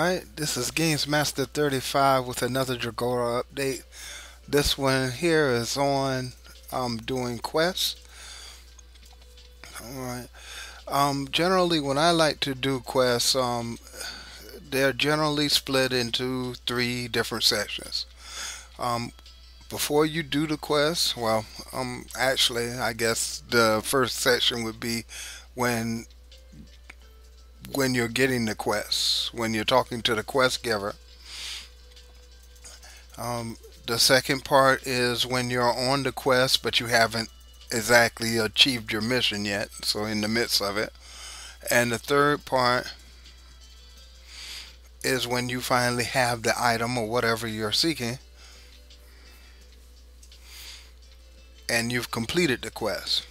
Alright, this is Games Master 35 with another Dragora update. This one here is on doing quests. Alright. Generally when I like to do quests, they're generally split into three different sections. Um, Before you do the quest, well, actually I guess the first section would be when you're getting the quests, when you're talking to the quest giver. The second part is when you're on the quest but you haven't exactly achieved your mission yet, so in the midst of it. And the third part is when you finally have the item or whatever you're seeking and you've completed the quest.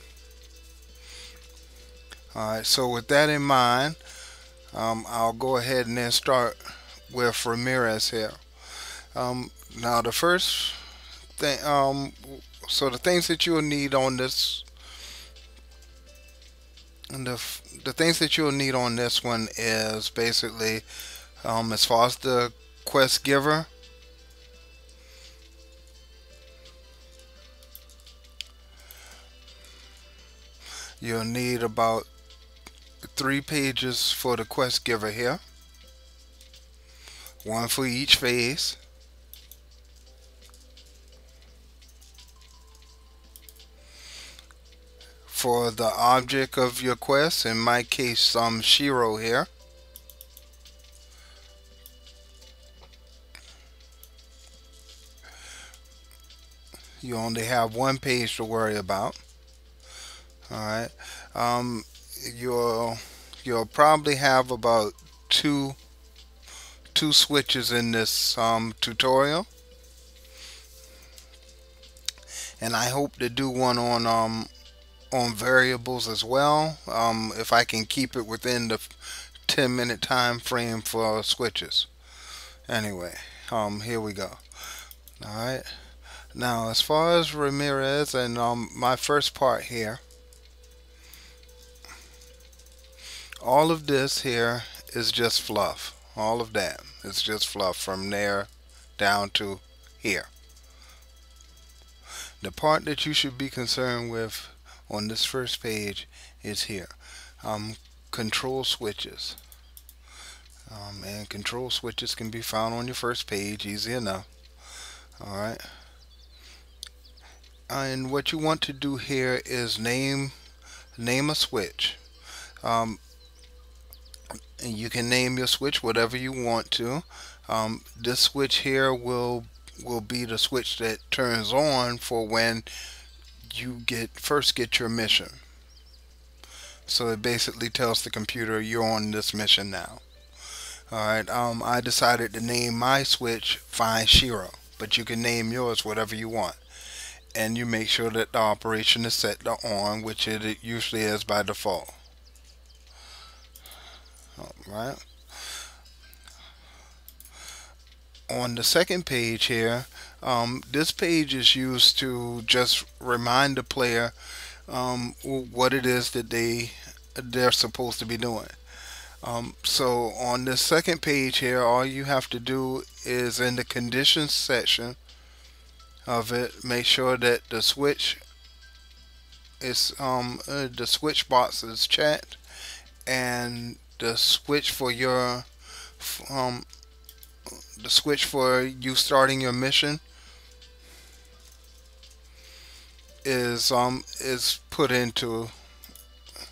Alright, so with that in mind, I'll go ahead and then start with Ramirez here. Now the first thing, so the things that you'll need on this, and the things that you'll need on this one is basically, as far as the quest giver, you'll need about 3 pages for the quest giver here, one for each phase. For the object of your quest, in my case Shiro here, you only have 1 page to worry about. Alright, you'll probably have about two switches in this tutorial, and I hope to do one on variables as well, if I can keep it within the 10-minute time frame for switches. Anyway, here we go. Alright, now as far as Ramirez and my first part here, all of this here is just fluff. All of that is just fluff from there down to here. The part that you should be concerned with on this first page is here. Control switches. And control switches can be found on your first page, easy enough. Alright. And what you want to do here is name a switch. And you can name your switch whatever you want to. This switch here will be the switch that turns on for when you first get your mission. So it basically tells the computer you're on this mission now. Alright, I decided to name my switch Find Shiro, but you can name yours whatever you want. And you make sure that the operation is set to on, which it usually is by default. Alright. On the second page here, this page is used to just remind the player what it is that they're supposed to be doing. So on this second page here, all you have to do is in the conditions section of it, make sure that the switch is the switch box is checked, and the switch for your the switch for you starting your mission is put into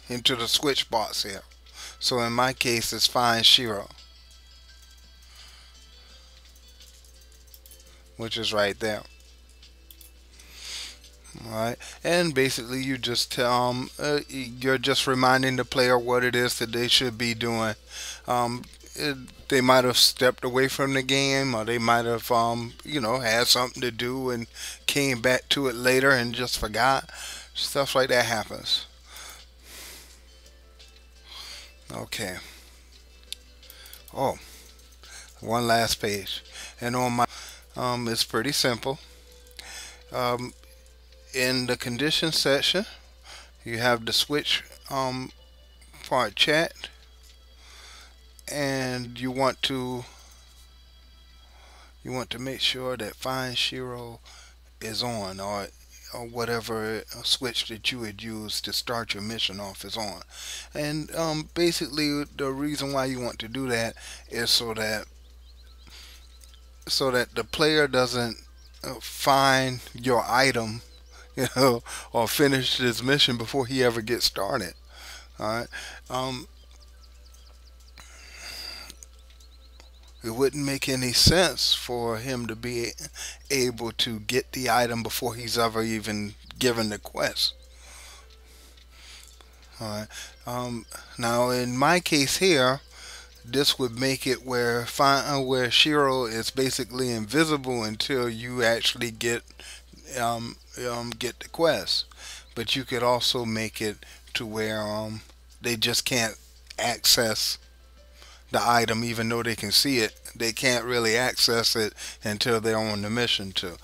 the switch box here. So in my case it's Find Shiro, which is right there. Alright, and basically you just you're just reminding the player what it is that they should be doing. They might have stepped away from the game, or they might have had something to do and came back to it later and just forgot. Stuff like that happens. Okay. Oh, one last page, and on my it's pretty simple. In the condition section, you have the switch part checked, and you want to make sure that Find Shiro is on, or whatever switch that you had used to start your mission off is on. And basically the reason why you want to do that is so that the player doesn't find your item, or finish his mission before he ever gets started. All right. It wouldn't make any sense for him to be able to get the item before he's ever even given the quest. Alright. Now in my case here, this would make it where Shiro is basically invisible until you actually get the quest. But you could also make it to where they just can't access the item, even though they can see it. They can't really access it until they're on the mission too.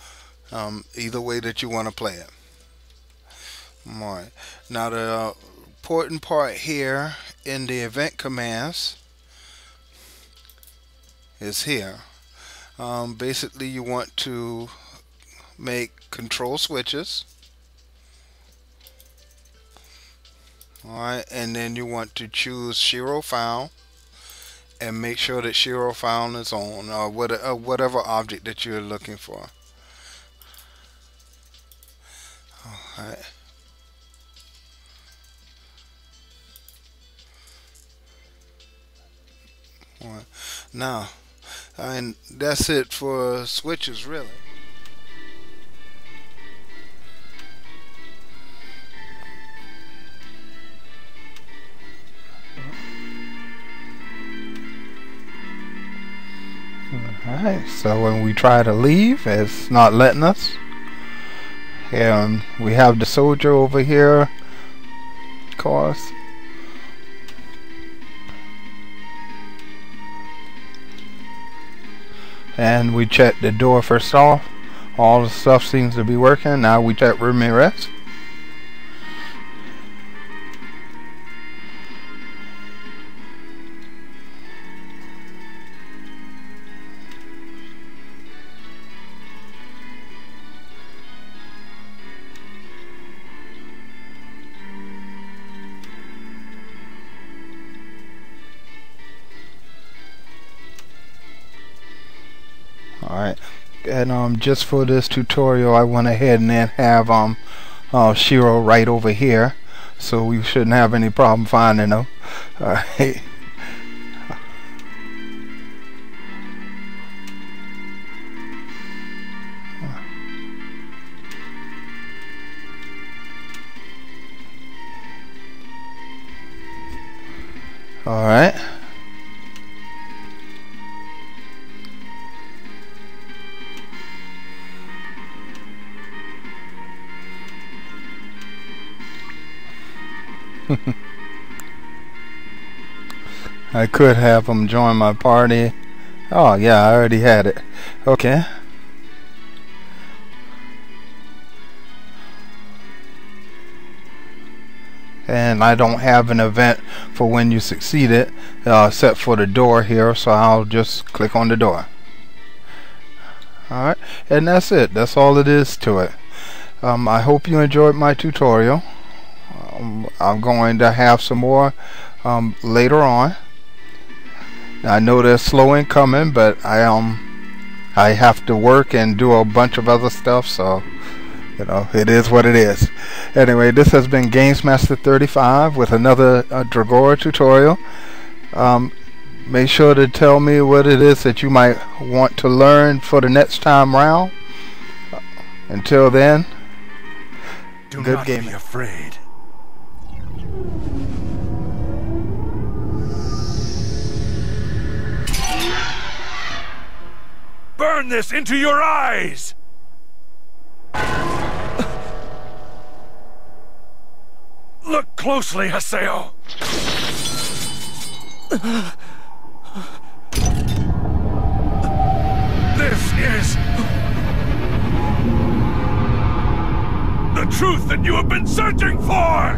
Either way that you want to play it. Alright. Now the important part here in the event commands is here. Basically you want to make control switches. Alright, and then you want to choose Shiro Found and make sure that Shiro Found is on, or whatever object that you're looking for. Alright. Alright. Now, and that's it for switches, really. Alright, so when we try to leave, it's not letting us. And we have the soldier over here, of course. And we check the door first off. All the stuff seems to be working. Now we check Ramirez. Alright, and just for this tutorial I went ahead and then have Shiro right over here, so we shouldn't have any problem finding them. Alright. Alright. I could have them join my party. Oh yeah, I already had it. Okay. And I don't have an event for when you succeed it, set for the door here, so I'll just click on the door. Alright, and that's it. That's all it is to it. I hope you enjoyed my tutorial. I'm going to have some more later on. I know they're slow in coming, but I have to work and do a bunch of other stuff, so it is what it is. Anyway, this has been GamesMaster35 with another Dragora tutorial. Make sure to tell me what it is that you might want to learn for the next time round. Until then, good gaming. Do not be afraid. Burn this into your eyes! Look closely, Haseo! This is the truth that you have been searching for!